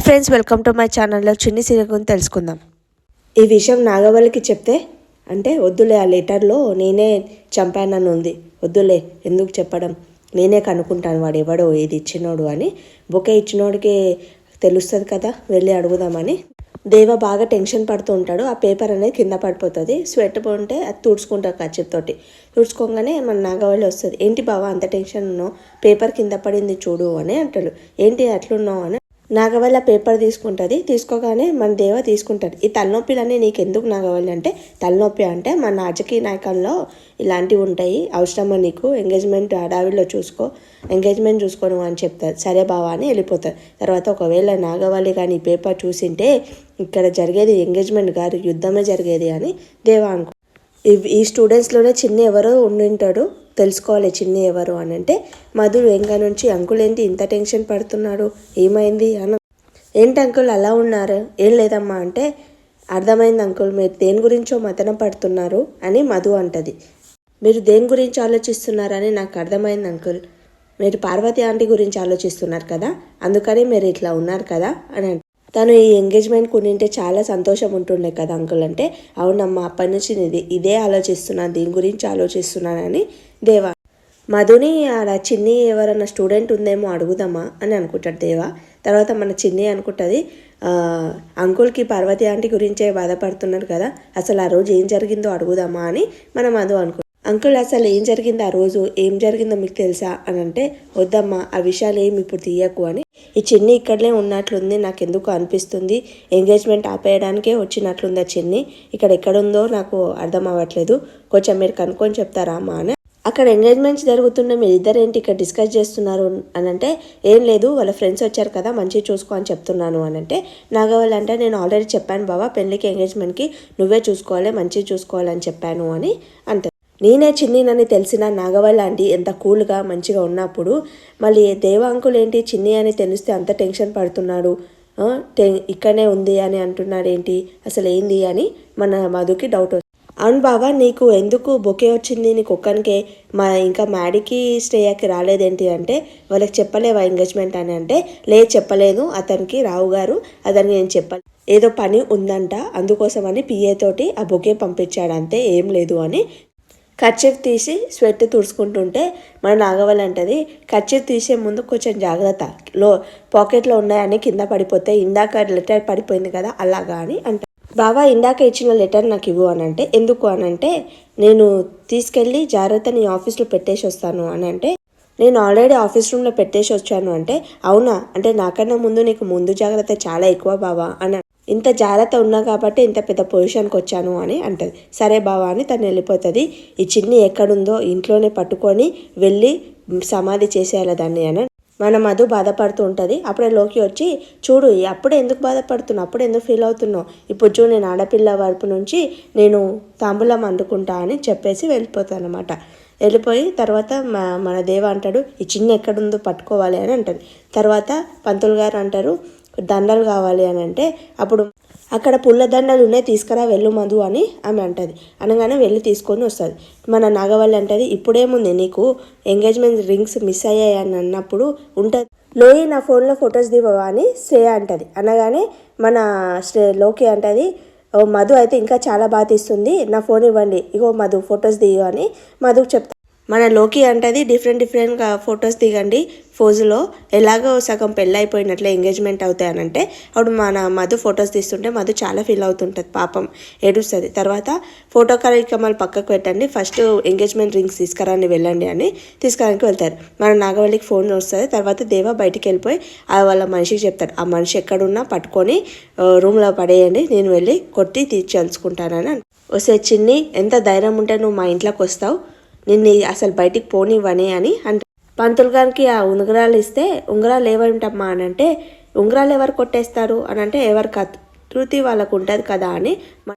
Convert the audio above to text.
Friends, welcome to my ఛానల్లో చిన్ని serial గురించి తెలుసుకుందాం. ఈ విషయం నాగవల్లికి చెప్తే అంటే వద్దులే, ఆ లెటర్లో నేనే చంపానని ఉంది, వద్దులే ఎందుకు చెప్పడం, నేనే కనుక్కుంటాను వాడు ఎవడో ఏది ఇచ్చినోడు అని. బొకే ఇచ్చినోడికి తెలుస్తుంది కదా, వెళ్ళి అడుగుదామని. దేవ బాగా టెన్షన్ పడుతూ ఉంటాడు. ఆ పేపర్ అనేది కింద పడిపోతుంది. స్వెట్ ఉంటే అది తుడుచుకుంటాడు కచ్చితోటి. తుడుచుకోగానే మన నాగవల్లి వస్తుంది. ఏంటి బావా అంత టెన్షన్ ఉన్నావు, పేపర్ కింద పడింది చూడు అని అంటాడు. ఏంటి అట్లున్నావు అని. నాగవల్లి ఆ పేపర్ తీసుకుంటుంది. తీసుకోగానే మన దేవ తీసుకుంటాడు. ఈ తలనొప్పిలన్నీ నీకు ఎందుకు నాగవల్లి అంటే, తలనొప్పి అంటే మన రాజకీయ నాయకుల్లో ఇలాంటివి ఉంటాయి, అవసరమా నీకు, ఎంగేజ్మెంట్ హడావిడిలో చూసుకో, ఎంగేజ్మెంట్ చూసుకోను అని చెప్తారు. సరే బావా అని వెళ్ళిపోతారు. తర్వాత ఒకవేళ నాగవల్లి కానీ ఈ పేపర్ చూసింటే ఇక్కడ జరిగేది ఎంగేజ్మెంట్ కాదు, యుద్ధమే జరిగేది అని దేవ అనుకో. ఈ స్టూడెంట్స్లోనే చిన్ని ఎవరో ఉండింటాడు, తెలుసుకోవాలి చిన్ని ఎవరు అని అంటే. మధు వెంక నుంచి అంకుల్ ఏంటి ఇంత టెన్షన్ పడుతున్నాడు, ఏమైంది అని. ఏంటి అంకుల్ అలా ఉన్నారు, ఏం లేదమ్మా అంటే, అర్థమైంది అంకుల్ మీరు దేని గురించో మతనం పడుతున్నారు అని మధు అంటది. మీరు దేని గురించి ఆలోచిస్తున్నారని నాకు అర్థమైంది అంకుల్, మీరు పార్వతి ఆంటీ గురించి ఆలోచిస్తున్నారు కదా, అందుకని మీరు ఇట్లా ఉన్నారు కదా అని. తను ఈ ఎంగేజ్మెంట్ కొనింటే చాలా సంతోషం ఉంటుండే కదా అంకుల్ అంటే, అవునమ్మా అప్పటి నుంచి ఇదే ఆలోచిస్తున్నాను, దీని గురించి ఆలోచిస్తున్నానని దేవా. మధుని అలా చిన్ని ఎవరన్నా స్టూడెంట్ ఉందేమో అడుగుదామా అని అనుకుంటాడు దేవా. తర్వాత మన చిన్ని అనుకుంటుంది, అంకుల్కి పార్వతి ఆంటీ గురించే బాధపడుతున్నారు కదా, అసలు ఆ రోజు ఏం జరిగిందో అడుగుదామా అని మన మధు అనుకుంటాడు. అంకుల్ అసలు ఏం జరిగిందో ఆ రోజు, ఏం జరిగిందో మీకు తెలుసా అని అంటే, వద్దమ్మా ఆ విషయాలు ఏమి ఇప్పుడు తీయకు అని. ఈ చిన్ని ఇక్కడనే ఉన్నట్లుంది, నాకు ఎందుకు అనిపిస్తుంది, ఎంగేజ్మెంట్ ఆపేయడానికే వచ్చినట్లుంది ఆ చిన్ని, ఇక్కడ ఎక్కడుందో నాకు అర్థం అవ్వట్లేదు, కొంచెం మీరు కనుక్కొని చెప్తారా అమ్మా అని. అక్కడ ఎంగేజ్మెంట్స్ జరుగుతుండే మీరు ఇద్దరేంటి ఇక్కడ డిస్కస్ చేస్తున్నారు అని అంటే, ఏం లేదు వాళ్ళ ఫ్రెండ్స్ వచ్చారు కదా మంచిగా చూసుకో అని చెప్తున్నాను అని అంటే. నాగవల్లి అంటే, నేను ఆల్రెడీ చెప్పాను బావా పెళ్ళికి ఎంగేజ్మెంట్కి నువ్వే చూసుకోవాలి, మంచిగా చూసుకోవాలని చెప్పాను అని అంటే. నేనే చిన్నీనని తెలిసిన నాగవల్లి ఆంటీ ఎంత కూల్గా మంచిగా ఉన్నప్పుడు మళ్ళీ దేవ అంకుల్ ఏంటి చిన్ని అని తెలిస్తే అంత టెన్షన్ పడుతున్నాడు, ఇక్కడనే ఉంది అని అంటున్నాడు ఏంటి, అసలు ఏంది అని మన మధుకి డౌట్ వస్తుంది. అవును బావా నీకు ఎందుకు బొకే వచ్చింది నీకు ఒక్కనికే, ఇంకా మ్యాడీకి శ్రేయకి రాలేదేంటి అంటే, వాళ్ళకి చెప్పలేవా ఎంగేజ్మెంట్ అని అంటే, లేదు చెప్పలేదు అతనికి, రావు గారు అతనికి నేను చెప్పాలి, ఏదో పని ఉందంట అందుకోసమని పిఏ తోటి ఆ బొకే పంపించాడు అంతే, ఏం లేదు అని. కర్చీఫ్ తీసి స్వెట్ తుడుచుకుంటుంటే మన నాగవల్లి అంటది, కర్చీఫ్ తీసే ముందు కొంచెం జాగ్రత్త, పాకెట్లో ఉన్నాయని కింద పడిపోతే, ఇందాక లెటర్ పడిపోయింది కదా అలాగా అని అంట. బావా ఇందాక ఇచ్చిన లెటర్ నాకు ఇవ్వు అని అంటే, ఎందుకు అని అంటే, నేను తీసుకెళ్ళి జాగ్రత్త నీ ఆఫీస్లో పెట్టేసి వస్తాను అని అంటే, నేను ఆల్రెడీ ఆఫీస్ రూమ్లో పెట్టేసి వచ్చాను అంటే, అవునా అంటే నాకన్నా ముందు నీకు ముందు జాగ్రత్త చాలా ఎక్కువ బావా అని. ఇంత జాగ్రత్త ఉన్నా కాబట్టి ఇంత పెద్ద పొజిషన్కి వచ్చాను అని అంటది. సరే బావా అని తను వెళ్ళిపోతుంది. ఈ చిన్ని ఎక్కడుందో ఇంట్లోనే పట్టుకొని వెళ్ళి సమాధి చేసేయాలి దాన్ని అని మన మధు బాధపడుతూ ఉంటుంది. అప్పుడే లోకి వచ్చి, చూడు అప్పుడే ఎందుకు బాధపడుతున్నావు, అప్పుడు ఎందుకు ఫీల్ అవుతున్నావు, ఇప్పుడు చూడు నేను ఆడపిల్ల వైపు నుంచి నేను తాంబూలం అందుకుంటా అని చెప్పేసి వెళ్ళిపోతాను అనమాట. వెళ్ళిపోయి తర్వాత మన దేవ అంటాడు, ఈ చిన్ని ఎక్కడుందో పట్టుకోవాలి అని అంటాడు. తర్వాత పంతులు గారు అంటారు, దండలు కావాలి అని అంటే, అప్పుడు అక్కడ పుల్ల దండలు ఉన్నాయి తీసుకురా వెళ్ళు మధు అని ఆమె అంటది. అనగానే వెళ్ళి తీసుకొని వస్తుంది. మన నాగవల్లి అంటది, ఇప్పుడేముంది నీకు ఎంగేజ్మెంట్ రింగ్స్ మిస్ అయ్యాయి అని అన్నప్పుడు ఉంటుంది, లోయి నా ఫోన్లో ఫొటోస్ దివవా అని శ్రేయ అంటది. అనగానే మన లోకి అంటది, ఓ మధు అయితే ఇంకా చాలా బాగా తీస్తుంది, నా ఫోన్ ఇవ్వండి, ఇగో మధు ఫొటోస్ దిగు అని మధుకు చెప్తా. మన లోకి అంటది, డిఫరెంట్గా ఫొటోస్ దిగండి ఫోజులో, ఎలాగో సగం పెళ్ళి అయిపోయినట్లే ఎంగేజ్మెంట్ అవుతాయనంటే. అప్పుడు మన మధు ఫొటోస్ తీస్తుంటే మధు చాలా ఫీల్ అవుతుంటుంది, పాపం ఏడుస్తుంది. తర్వాత ఫోటో కార్యక్రమాలు పక్కకు పెట్టండి, ఫస్ట్ ఎంగేజ్మెంట్ రింగ్స్ తీసుకురాని వెళ్ళండి అని తీసుకురానికి వెళ్తారు. మన నాగవల్లికి ఫోన్ వస్తుంది. తర్వాత దేవ బయటికి వెళ్ళిపోయి వాళ్ళ మనిషికి చెప్తాడు, ఆ మనిషి ఎక్కడున్నా పట్టుకొని రూమ్లో పడేయండి, నేను వెళ్ళి కొట్టి తెలుసుకుంటానని. వస్తే చిన్ని ఎంత ధైర్యం ఉంటే నువ్వు మా ఇంట్లోకి వస్తావు, నిన్ను అసలు బయటికి పోనివ్వని అని అంటే. పంతులు గారికి ఆ ఉంగరాలు ఇస్తే, ఉంగరాలు ఏమంటమ్మా అని అంటే, ఉంగరాలు ఎవరు కొట్టేస్తారు అని అంటే, ఎవరికి తృతి వాళ్ళకు ఉంటుంది కదా అని